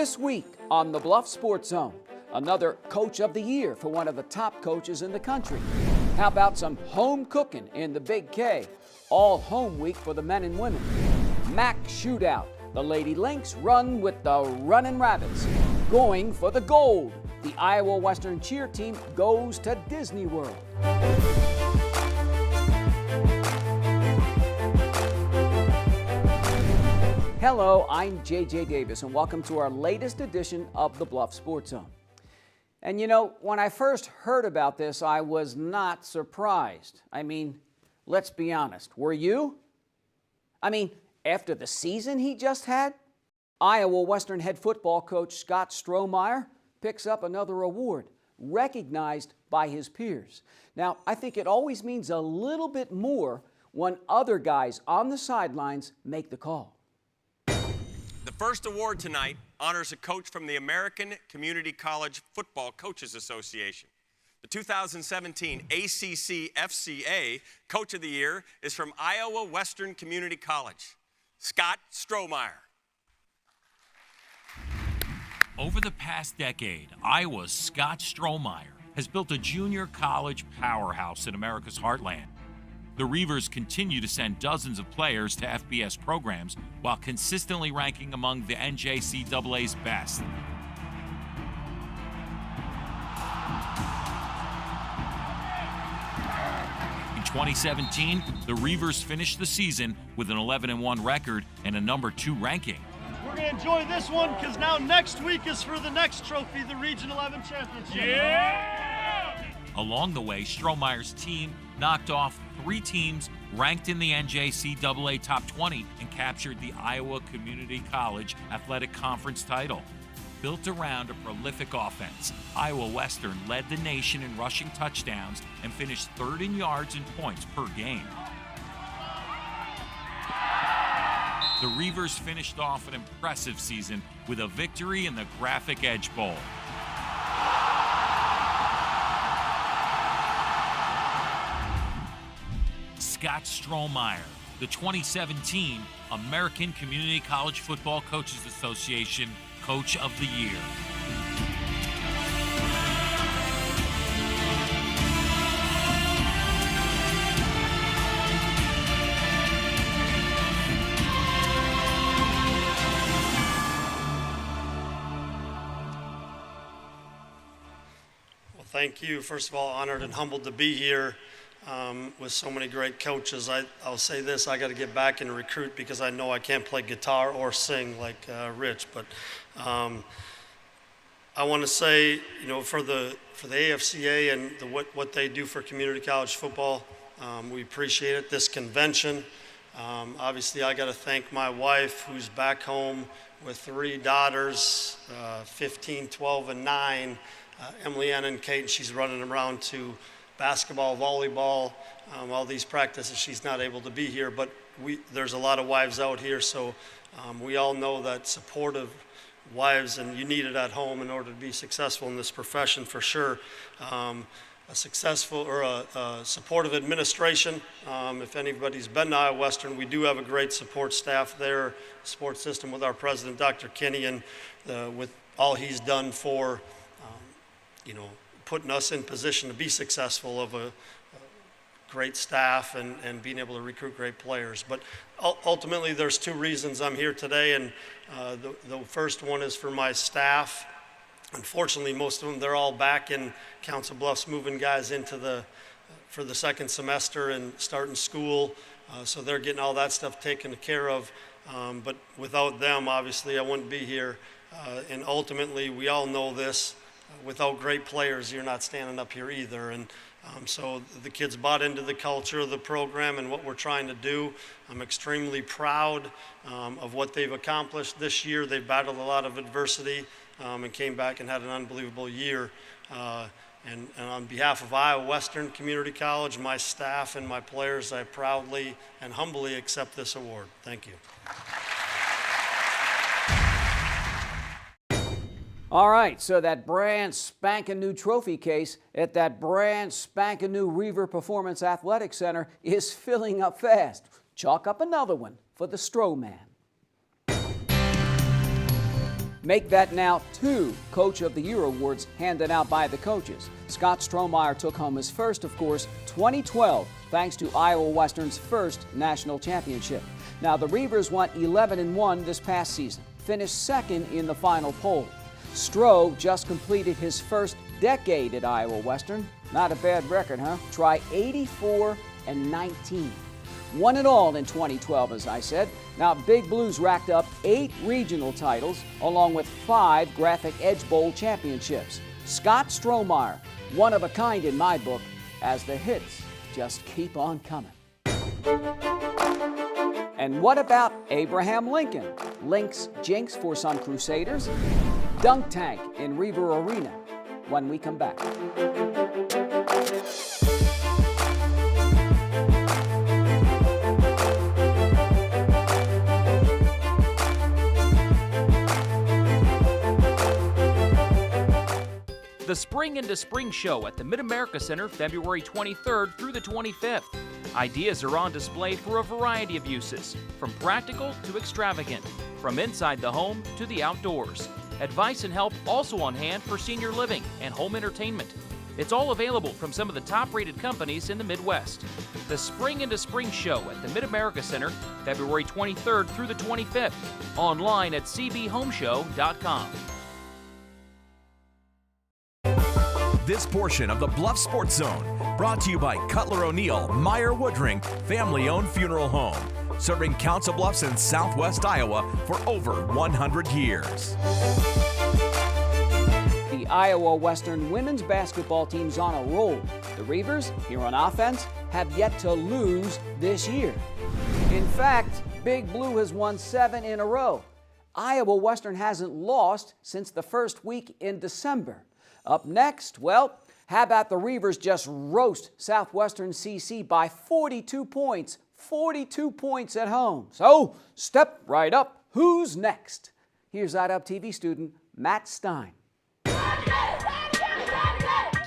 This week on the Bluff Sports Zone, another Coach of the Year for one of the top coaches in the country. How about some home cooking in the Big K? All home week for the men and women. MAC shootout. The Lady Lynx run with the Runnin' Rabbits. Going for the gold. The Iowa Western cheer team goes to Disney World. Hello, I'm JJ Davis, and welcome to our latest edition of the Bluff Sports Zone. And you know, when I first heard about this, I was not surprised. I mean, let's be honest, were you? I mean, after the season he just had, Iowa Western head football coach Scott Strohmeyer picks up another award, recognized by his peers. Now, I think it always means a little bit more when other guys on the sidelines make the call. The first award tonight honors a coach from the American Community College Football Coaches Association. The 2017 ACC FCA Coach of the Year is from Iowa Western Community College, Scott Strohmeyer. Over the past decade, Iowa's Scott Strohmeyer has built a junior college powerhouse in America's heartland. The Reavers continue to send dozens of players to FBS programs while consistently ranking among the NJCAA's best. In 2017, the Reavers finished the season with an 11-1 record and a number 2 ranking. We're going to enjoy this one because now next week is for the next trophy, the Region 11 Championship. Yeah! Along the way, Strohmeyer's team knocked off 3 teams ranked in the NJCAA Top 20 and captured the Iowa Community College Athletic Conference title. Built around a prolific offense, Iowa Western led the nation in rushing touchdowns and finished 3rd in yards and points per game. The Reavers finished off an impressive season with a victory in the Graphic Edge Bowl. Scott Strohmeyer, the 2017 American Community College Football Coaches Association Coach of the Year. Well, thank you. First of all, honored and humbled to be here. With so many great coaches. I'll say this, I got to get back and recruit because I know I can't play guitar or sing like Rich, but I want to say, you know, for the AFCA and what they do for community college football, we appreciate it. This convention, obviously I got to thank my wife who's back home with 3 daughters, 15, 12, and 9, Emily Ann and Kate, and she's running around to basketball, volleyball, all these practices. She's not able to be here, but there's a lot of wives out here, so we all know that supportive wives, and you need it at home in order to be successful in this profession for sure. A successful or a supportive administration. If anybody's been to Iowa Western, we do have a great support staff there, support system with our president, Dr. Kinney, and with all he's done for, you know, putting us in position to be successful of a great staff and being able to recruit great players. But ultimately, there's 2 reasons I'm here today, and the first one is for my staff. Unfortunately, most of them, they're all back in Council Bluffs, moving guys into for the 2nd semester and starting school, so they're getting all that stuff taken care of. But without them, obviously, I wouldn't be here. And ultimately, we all know this. Without great players, you're not standing up here either. And so the kids bought into the culture of the program and what we're trying to do. I'm extremely proud of what they've accomplished this year. They've battled a lot of adversity and came back and had an unbelievable year. And on behalf of Iowa Western Community College, my staff and my players, I proudly and humbly accept this award. Thank you. All right, so that brand spanking new trophy case at that brand spanking new Reaver Performance Athletic Center is filling up fast. Chalk up another one for the Strohman. make that now 2 Coach of the Year awards handed out by the coaches. Scott Strohmeyer took home his first, of course, 2012, thanks to Iowa Western's first national championship. Now, the Reavers went 11-1 this past season, finished second in the final poll. Stroh just completed his first decade at Iowa Western. Not a bad record, huh? Try 84-19. Won it all in 2012, as I said. Now, Big Blues racked up 8 regional titles, along with 5 Graphic Edge Bowl championships. Scott Strohmeyer, one of a kind in my book, as the hits just keep on coming. And what about Abraham Lincoln? Link's jinx for some Crusaders? Dunk tank in Riverina when we come back. The Spring into Spring Show at the Mid-America Center, February 23rd through the 25th. Ideas are on display for a variety of uses, from practical to extravagant, from inside the home to the outdoors. Advice and help also on hand for senior living and home entertainment. It's all available from some of the top-rated companies in the Midwest. The Spring into Spring Show at the Mid-America Center, February 23rd through the 25th. Online at cbhomeshow.com. This portion of the Bluff Sports Zone brought to you by Cutler O'Neill Meyer Woodring Family-Owned Funeral Home, serving Council Bluffs in southwest Iowa for over 100 years. The Iowa Western women's basketball team's on a roll. The Reavers, here on offense, have yet to lose this year. In fact, Big Blue has won 7 in a row. Iowa Western hasn't lost since the first week in December. Up next, well, how about the Reavers just roast Southwestern CC by 42 points? 42 points at home. So, step right up. Who's next? Here's IDUB TV student Matt Stein.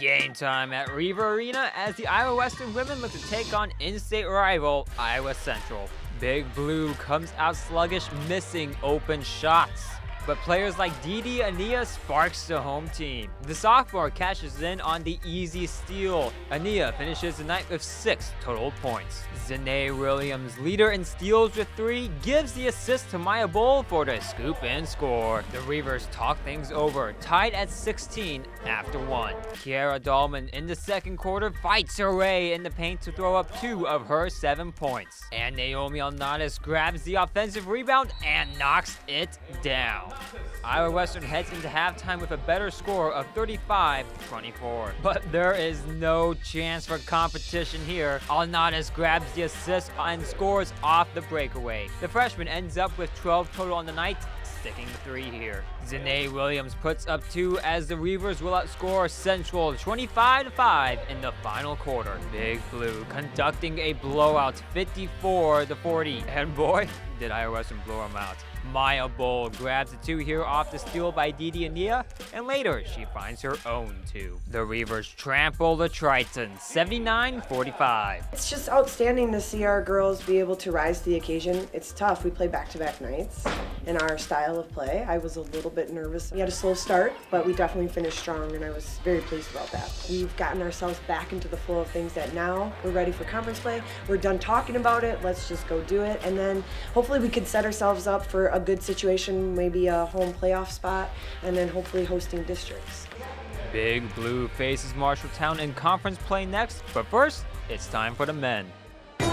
Game time at Riverina as the Iowa Western women look to take on in-state rival Iowa Central. Big Blue comes out sluggish, missing open shots. But players like Didi Ania sparks the home team. The sophomore cashes in on the easy steal. Ania finishes the night with 6 total points. Zanae Williams, leader in steals with 3, gives the assist to Maya Bull for the scoop and score. The Reavers talk things over, tied at 16 after 1. Kiara Dahlman in the second quarter fights her way in the paint to throw up 2 of her 7 points. And Naomi Alnadas grabs the offensive rebound and knocks it down. Iowa Western heads into halftime with a better score of 35-24. But there is no chance for competition here. Alnadas grabs the assist and scores off the breakaway. The freshman ends up with 12 total on the night, sticking the 3 here. Zanae Williams puts up 2 as the Reavers will outscore Central 25-5 in the final quarter. Big Blue conducting a blowout 54-40. And boy, did Iowa Western blow them out. Maya Bull grabs the 2 here off the steal by Didi Ania, and later she finds her own 2. The Reavers trample the Tritons 79-45. It's just outstanding to see our girls be able to rise to the occasion. It's tough. We play back-to-back nights in our style of play. I was a little bit nervous. We had a slow start, but we definitely finished strong, and I was very pleased about that. We've gotten ourselves back into the flow of things that now we're ready for conference play. We're done talking about it. Let's just go do it, and then hopefully we can set ourselves up for a good situation, maybe a home playoff spot, and then hopefully hosting districts. Big Blue faces Marshalltown in conference play next, but first, it's time for the men. The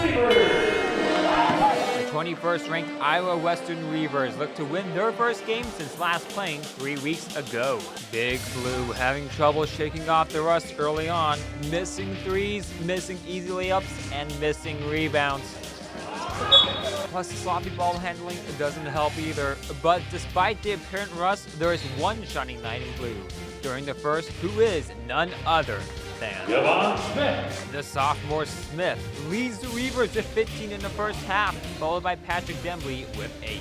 21st ranked Iowa Western Reavers look to win their first game since last playing 3 weeks ago. Big Blue having trouble shaking off the rust early on, missing threes, missing easy layups, and missing rebounds. Plus, the sloppy ball handling doesn't help either. But despite the apparent rust, there is one shining knight in blue during the first, who is none other than Smith. The sophomore Smith leads the Reavers with 15 in the first half, followed by Patrick Dembley with 8.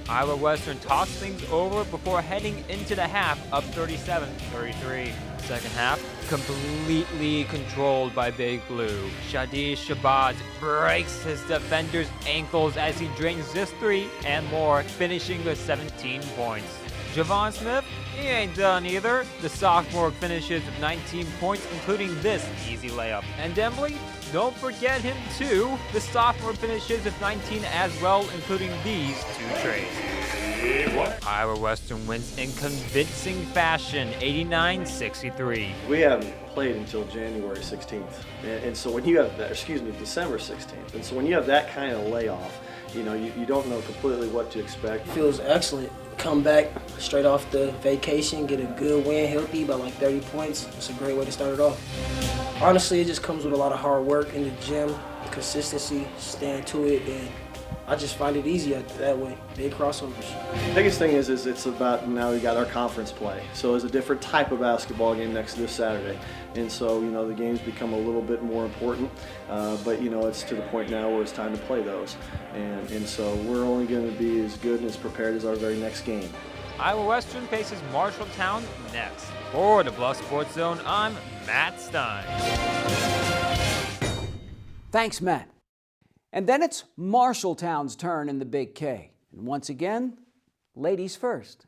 Iowa Western talks things over before heading into the half, up 37-33. Second half, completely controlled by Big Blue. Shadish Shabazz breaks his defender's ankles as he drains this 3 and more, finishing with 17 points. Javon Smith, he ain't done either. The sophomore finishes with 19 points, including this easy layup. And Dembly, don't forget him too. The sophomore finishes with 19 as well, including these 2 trays. Iowa Western wins in convincing fashion, 89-63. We haven't played until January 16th, and so when you have that, December 16th, and so when you have that kind of layoff, you know, you don't know completely what to expect. Feels excellent. Come back straight off the vacation, get a good win, healthy by like 30 points. It's a great way to start it off. Honestly, it just comes with a lot of hard work in the gym, consistency, staying to it, and I just find it easy that way. Big crossovers. The biggest thing is it's about now we got our conference play. So it's a different type of basketball game next this Saturday. And so, you know, the games become a little bit more important. But, you know, it's to the point now where it's time to play those. And so we're only going to be as good and as prepared as our very next game. Iowa Western faces Marshalltown next. For the Bluff Sports Zone, I'm Matt Stein. Thanks, Matt. And then it's Marshalltown's turn in the Big K. And once again, ladies first.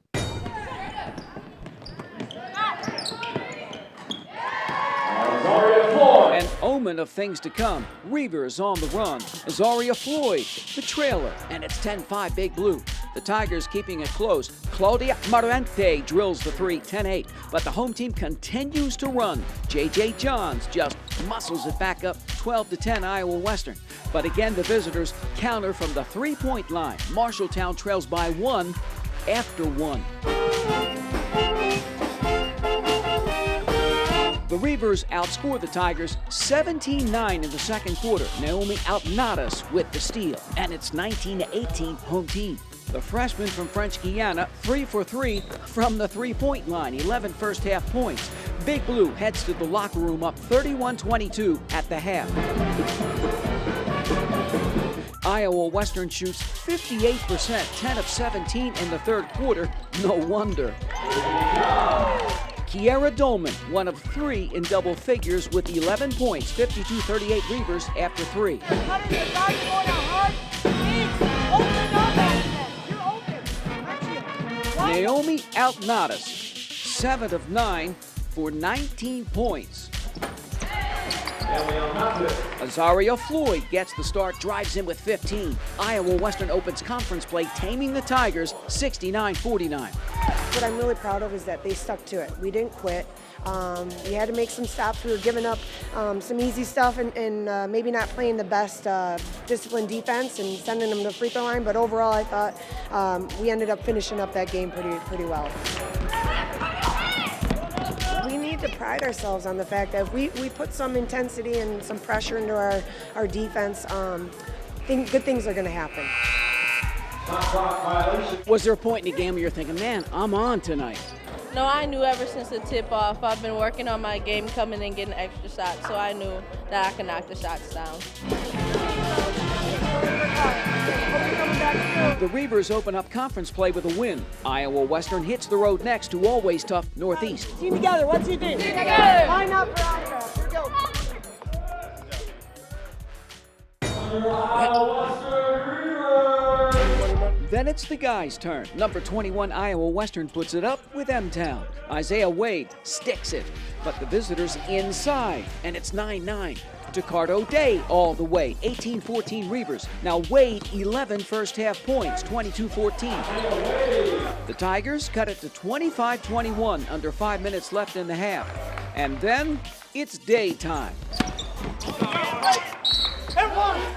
An omen of things to come. Reavers on the run. Azaria Floyd, the trailer, and it's 10-5 Big Blue. The Tigers keeping it close. Claudia Marente drills the 3, 10-8. But the home team continues to run. J.J. Johns just muscles it back up 12-10 Iowa Western. But again, the visitors counter from the 3-point line. Marshalltown trails by 1 after 1. The Reavers outscore the Tigers 17-9 in the second quarter. Naomi Outnadas with the steal, and it's 19-18 home team. The freshman from French Guiana, 3 for 3 from the 3-point line, 11 first half points. Big Blue heads to the locker room up 31-22 at the half. Iowa Western shoots 58%, 10 of 17 in the third quarter. No wonder. Kiera Dolman, 1 of 3 in double figures with 11 points, 52-38 Reavers after 3. Naomi Outnadas, 7 of 9 for 19 points. Azaria Floyd gets the start, drives in with 15. Iowa Western opens conference play, taming the Tigers 69-49. What I'm really proud of is that they stuck to it. We didn't quit. We had to make some stops. We were giving up some easy stuff and maybe not playing the best disciplined defense and sending them to the free throw line. But overall, I thought we ended up finishing up that game pretty well. We need to pride ourselves on the fact that if we put some intensity and some pressure into our defense, good things are going to happen. Was there a point in the game where you're thinking, man, I'm on tonight? No, I knew ever since the tip-off. I've been working on my game coming and getting extra shots, so I knew that I could knock the shots down. The Reavers open up conference play with a win. Iowa Western hits the road next to always tough Northeast. Team together, what's your team? Team together! Line up for Iowa. Here we go. Then it's the guys' turn. Number 21 Iowa Western puts it up with M-Town. Isaiah Wade sticks it, but the visitors inside, and it's 9-9. Decardo Day all the way, 18-14 Reavers. Now Wade, 11 first half points, 22-14. The Tigers cut it to 25-21, under 5 minutes left in the half. And then it's daytime.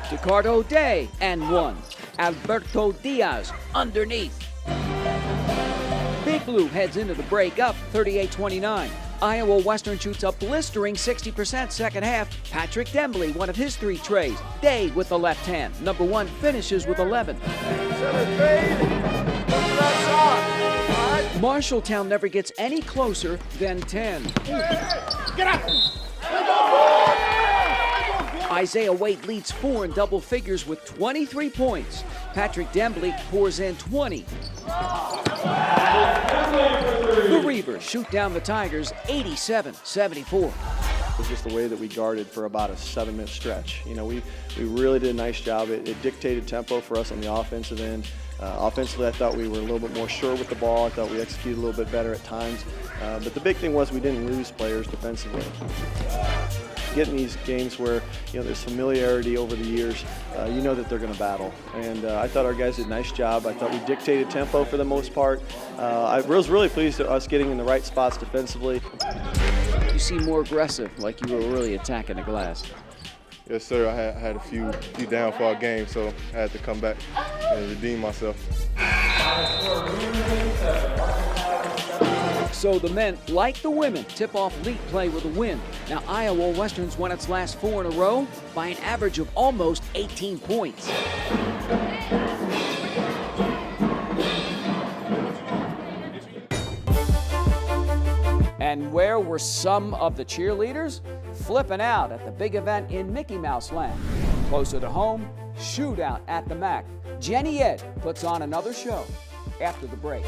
Decardo Day and 1. Alberto Diaz underneath. Big Blue heads into the break up 38-29. Iowa Western shoots a blistering 60% second half. Patrick Dembly, one of his 3 trays. Day with the left hand. Number 1 finishes with 11. Marshalltown never gets any closer than 10. Get up! Isaiah Wade leads 4 in double figures with 23 points. Patrick Dembly pours in 20. The Reavers shoot down the Tigers 87-74. It was just the way that we guarded for about a 7-minute stretch. You know, we really did a nice job. It dictated tempo for us on the offensive end. Offensively, I thought we were a little bit more sure with the ball. I thought we executed a little bit better at times. But the big thing was we didn't lose players defensively. Getting these games where there's familiarity over the years, you know that they're going to battle. And I thought our guys did a nice job. I thought we dictated tempo for the most part. I was really pleased with us getting in the right spots defensively. You seem more aggressive, like you were really attacking the glass. Yes, sir. I had a few downfall games, so I had to come back and redeem myself. So the men, like the women, tip off league play with a win. Now Iowa Western's won its last 4 in a row by an average of almost 18 points. And where were some of the cheerleaders? Flipping out at the big event in Mickey Mouse Land. Closer to home, shootout at the MAC. Jenny Ed puts on another show after the break.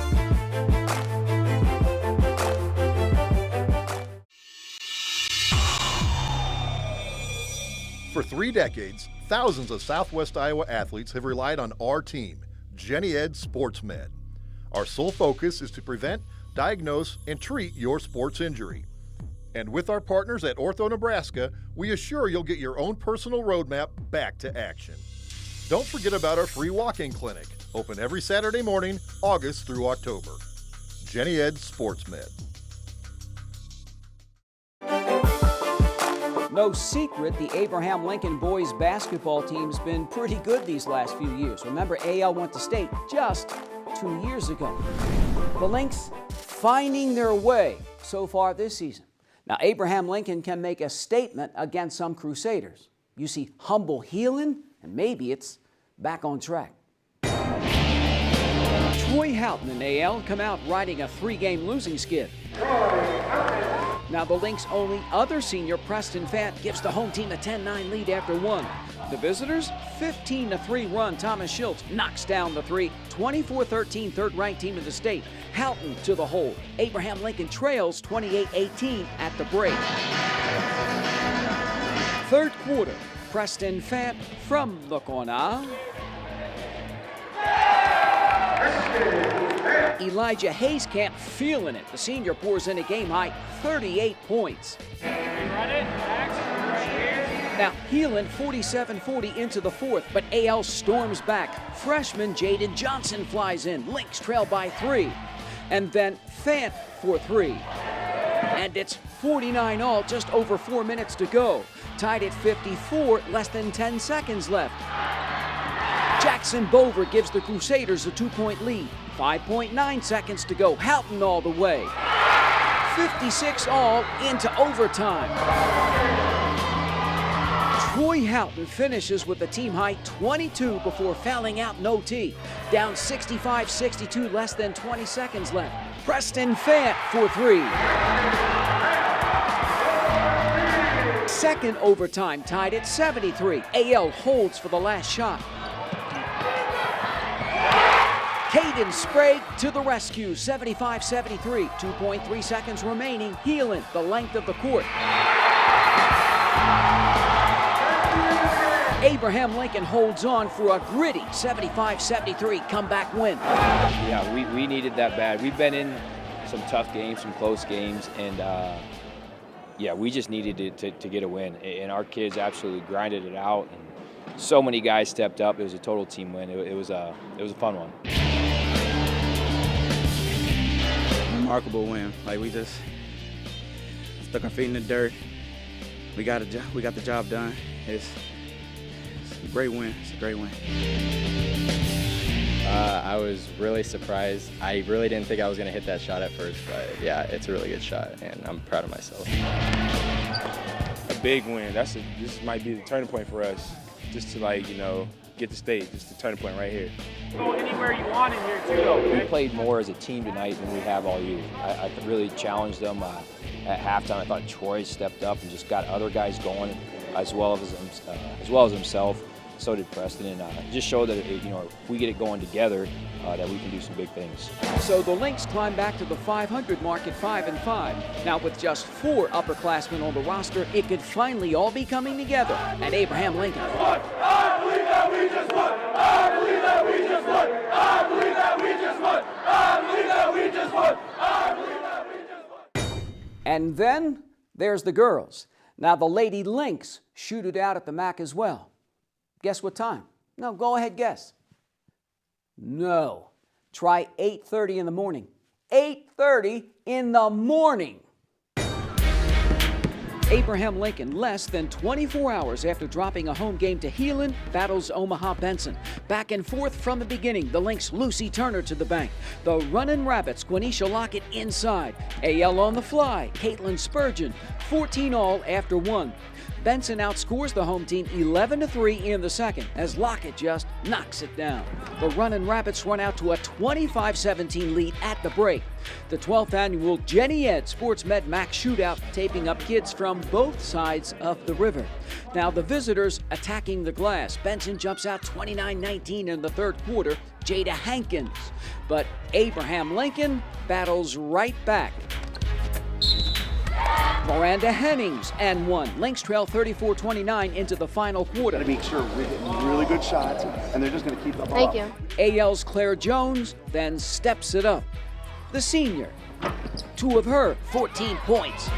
For 3 decades, thousands of Southwest Iowa athletes have relied on our team, Jenny Ed Sports Med. Our sole focus is to prevent, diagnose, and treat your sports injury. And with our partners at Ortho Nebraska, we assure you'll get your own personal roadmap back to action. Don't forget about our free walk-in clinic, open every Saturday morning, August through October. Jenny Ed Sports Med. No secret, the Abraham Lincoln boys basketball team's been pretty good these last few years. Remember, AL went to state just 2 years ago. The Lynx finding their way so far this season. Now, Abraham Lincoln can make a statement against some Crusaders. You see humble healing, and maybe it's back on track. Troy Houghton and AL come out riding a 3-game losing skid. Now, the Lynx' only other senior, Preston Fant, gives the home team a 10-9 lead after 1. The visitors, 15-3 run. Thomas Schultz knocks down the 3. 24-13, third-ranked team in the state. Houghton to the hold. Abraham Lincoln trails 28-18 at the break. Third quarter, Preston Fant from the corner. Elijah Hayskamp feeling it. The senior pours in a game-high 38 points. Now, Heelan 47-40 into the fourth, but AL storms back. Freshman Jaden Johnson flies in. Lynx trail by 3. And then Fant for 3. And it's 49 all, just over 4 minutes to go. Tied at 54, less than 10 seconds left. Jackson Bover gives the Crusaders a 2-point lead. 5.9 seconds to go. Houghton all the way. 56 all into overtime. Troy Houghton finishes with a team-high 22 before fouling out in OT. Down 65-62, less than 20 seconds left. Preston Fant for 3. Second overtime tied at 73. AL holds for the last shot. Caden Sprague to the rescue, 75-73. 2.3 seconds remaining. Heelan, the length of the court. Abraham Lincoln holds on for a gritty 75-73 comeback win. Yeah, we needed that bad. We've been in some tough games, some close games, and yeah, we just needed to get a win. And our kids absolutely grinded it out, and so many guys stepped up. It was a total team win. It was a fun one. Remarkable win. Like, we just stuck our feet in the dirt. We got the job done. It's a great win. It's a great win. I was really surprised. I really didn't think I was going to hit that shot at first, but yeah, it's a really good shot, and I'm proud of myself. A big win. This might be the turning point for us, just to get the state. Just the turning point right here. Go anywhere you want in here too, though. We played more as a team tonight than we have all year. I really challenged them at halftime. I thought Troy stepped up and just got other guys going, as well as himself. So did Preston, and just showed that if we get it going together, that we can do some big things. So the Lynx climb back to the 500 mark at 5-5. Now with just 4 upperclassmen on the roster, it could finally all be coming together at Abraham Lincoln. we just won! I believe that we just won! I believe that we just won! I believe that we just won! I believe that we just won! And then there's the girls. Now the Lady Lynx shoot it out at the MAC as well. Guess what time? No, go ahead, guess. No. Try 8:30 in the morning. 8:30 in the morning. Abraham Lincoln, less than 24 hours after dropping a home game to Heelan, battles Omaha Benson. Back and forth from the beginning, the Lynx Lucy Turner to the bank. The Runnin' Rabbits, Quenisha Lockett inside. AL on the fly, Caitlin Spurgeon, 14 all after one. Benson outscores the home team 11-3 in the second as Lockett just knocks it down. The Runnin' Rabbits run out to a 25-17 lead at the break. The 12th annual Jenny Ed Sports Med MAC Shootout taping up kids from both sides of the river. Now the visitors attacking the glass. Benson jumps out 29-19 in the third quarter. Jada Hankins. But Abraham Lincoln battles right back. Miranda Hennings and one. Lynx trail 34-29 into the final quarter. Got to make sure we're hitting really good shots, and they're just going to keep the ball. Thank you. AL's Claire Jones then steps it up. The senior, two of her 14 points.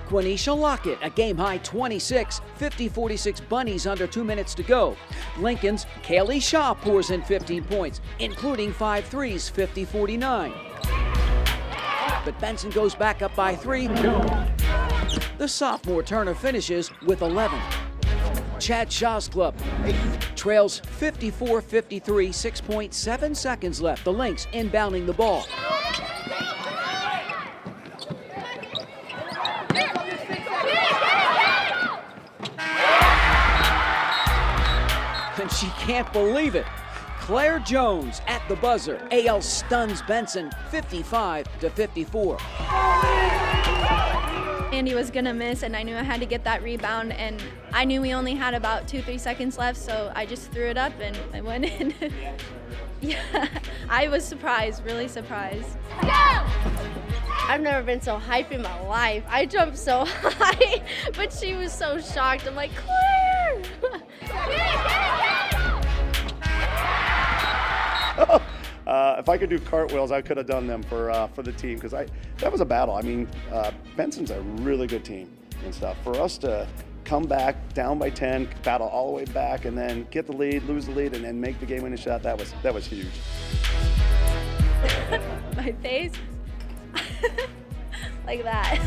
Quenisha Lockett, a game-high 26, 50-46 bunnies under 2 minutes to go. Lincoln's Kaylee Shaw pours in 15 points, including 5 threes, 50-49. But Benson goes back up by 3. The sophomore Turner finishes with 11. Chad Shaw's club trails 54-53, 6.7 seconds left. The Lynx inbounding the ball. And she can't believe it. Claire Jones at the buzzer. AL stuns Benson 55-54. Andy was gonna miss, and I knew I had to get that rebound, and I knew we only had about 2-3 seconds left, so I just threw it up and I went in. Yeah, I was surprised, really surprised. I've never been so hyped in my life. I jumped so high, but she was so shocked. I'm like, Claire! If I could do cartwheels, I could have done them for the team, because that was a battle. I mean, Benson's a really good team and stuff. For us to come back down by 10, battle all the way back, and then get the lead, lose the lead, and then make the game-winning shot, that was huge. My face, like that.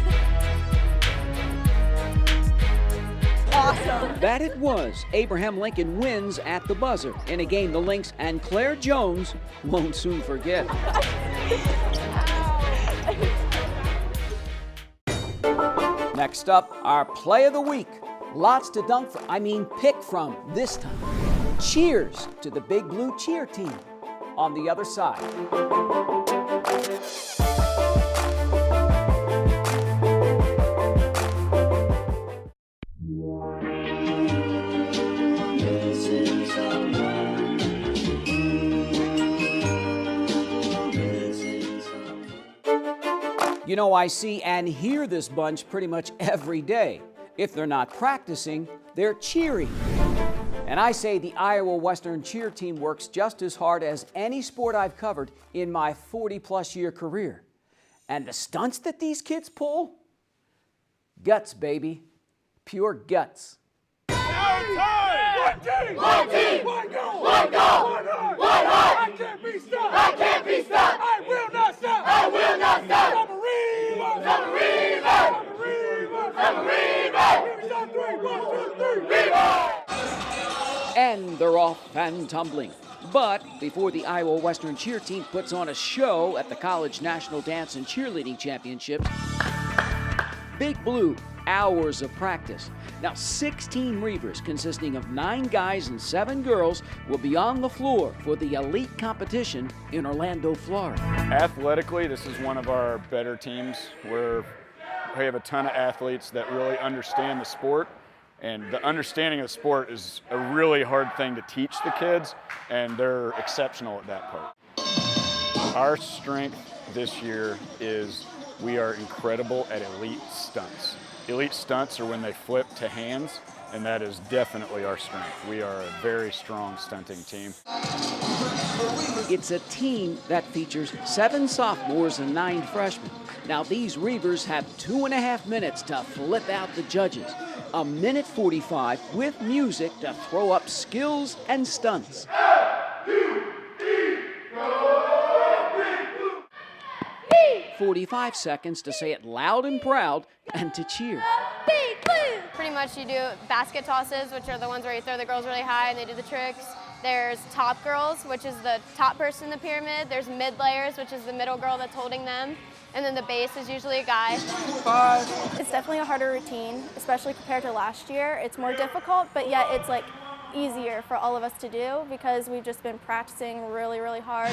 Awesome. That it was. Abraham Lincoln wins at the buzzer in a game the Lynx and Claire Jones won't soon forget. Next up, our play of the week. Lots to pick from this time. Cheers to the Big Blue cheer team on the other side. You know, I see and hear this bunch pretty much every day. If they're not practicing, they're cheering. And I say the Iowa Western cheer team works just as hard as any sport I've covered in my 40-plus year career. And the stunts that these kids pull? Guts, baby. Pure guts. One team! One team! One goal! One goal! One heart! I can't be stopped! I can't be stopped! I will not stop! I will not stop! Submarine! And they're off and tumbling. But before the Iowa Western cheer team puts on a show at the College National Dance and Cheerleading Championships, Big Blue, hours of practice. Now, 16 Reavers consisting of 9 guys and 7 girls will be on the floor for the elite competition in Orlando, Florida. Athletically, this is one of our better teams where we have a ton of athletes that really understand the sport, and the understanding of the sport is a really hard thing to teach the kids, and they're exceptional at that part. Our strength this year is we are incredible at elite stunts. Elite stunts are when they flip to hands, and that is definitely our strength. We are a very strong stunting team. It's a team that features 7 sophomores and 9 freshmen. Now these Reavers have 2.5 minutes to flip out the judges. 1:45 with music to throw up skills and stunts. 45 seconds to say it loud and proud and to cheer. Pretty much you do basket tosses, which are the ones where you throw the girls really high and they do the tricks. There's top girls, which is the top person in the pyramid. There's mid layers, which is the middle girl that's holding them. And then the base is usually a guy. It's definitely a harder routine, especially compared to last year. It's more difficult, but yet it's like easier for all of us to do because we've just been practicing really, really hard.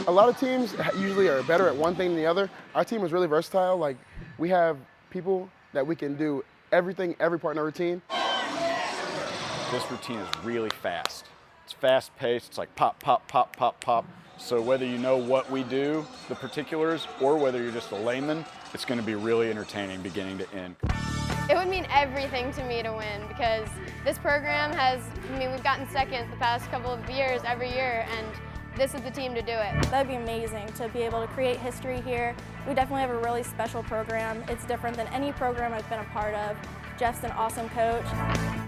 A lot of teams usually are better at one thing than the other. Our team is really versatile. Like, we have people that we can do everything, every part in our routine. This routine is really fast. It's fast paced. It's like pop, pop, pop, pop, pop. So whether you know what we do, the particulars, or whether you're just a layman, it's going to be really entertaining beginning to end. It would mean everything to me to win because this program has, we've gotten second the past couple of years, every year, and this is the team to do it. That'd be amazing to be able to create history here. We definitely have a really special program. It's different than any program I've been a part of. Jeff's an awesome coach.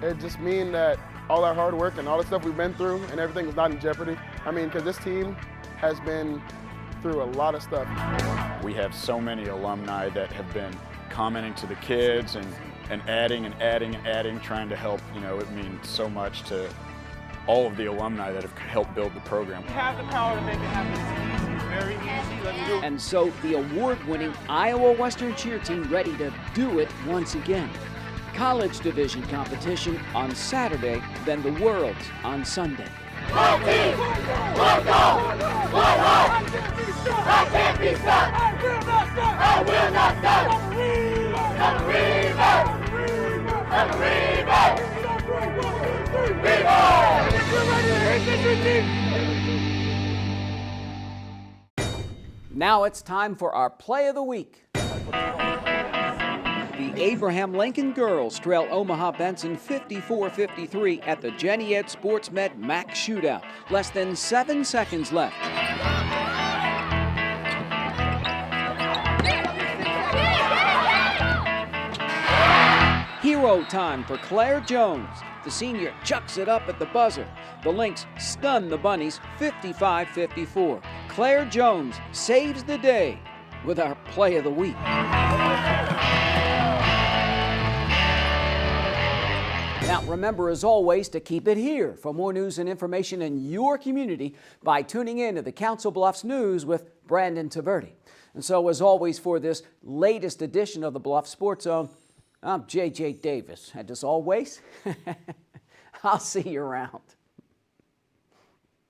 It just means that all our hard work and all the stuff we've been through and everything is not in jeopardy. I mean, because this team has been through a lot of stuff. We have so many alumni that have been commenting to the kids and adding and adding and adding, trying to help. You know, it means so much to all of the alumni that have helped build the program. We have the power to make it happen. It's easy. It's very easy. Let's do it. And so the award-winning Iowa Western cheer team ready to do it once again. College division competition on Saturday, then the Worlds on Sunday. One team! One goal! One heart! I can't be stopped! I will not stop! I will not stop! I'm a Reaver! I'm a Reaver! Now it's time for our play of the week. The Abraham Lincoln girls trail Omaha Benson 54-53 at the Jenny Ed Sports Med MAC Shootout. Less than 7 seconds left. Hero time for Claire Jones. The senior chucks it up at the buzzer. The Lynx stun the Bunnies 55-54. Claire Jones saves the day with our play of the week. Now, remember, as always, to keep it here for more news and information in your community by tuning in to the Council Bluffs News with Brandon Taverdi. And so, as always, for this latest edition of the Bluffs Sports Zone, I'm J.J. Davis. And as always, I'll see you around.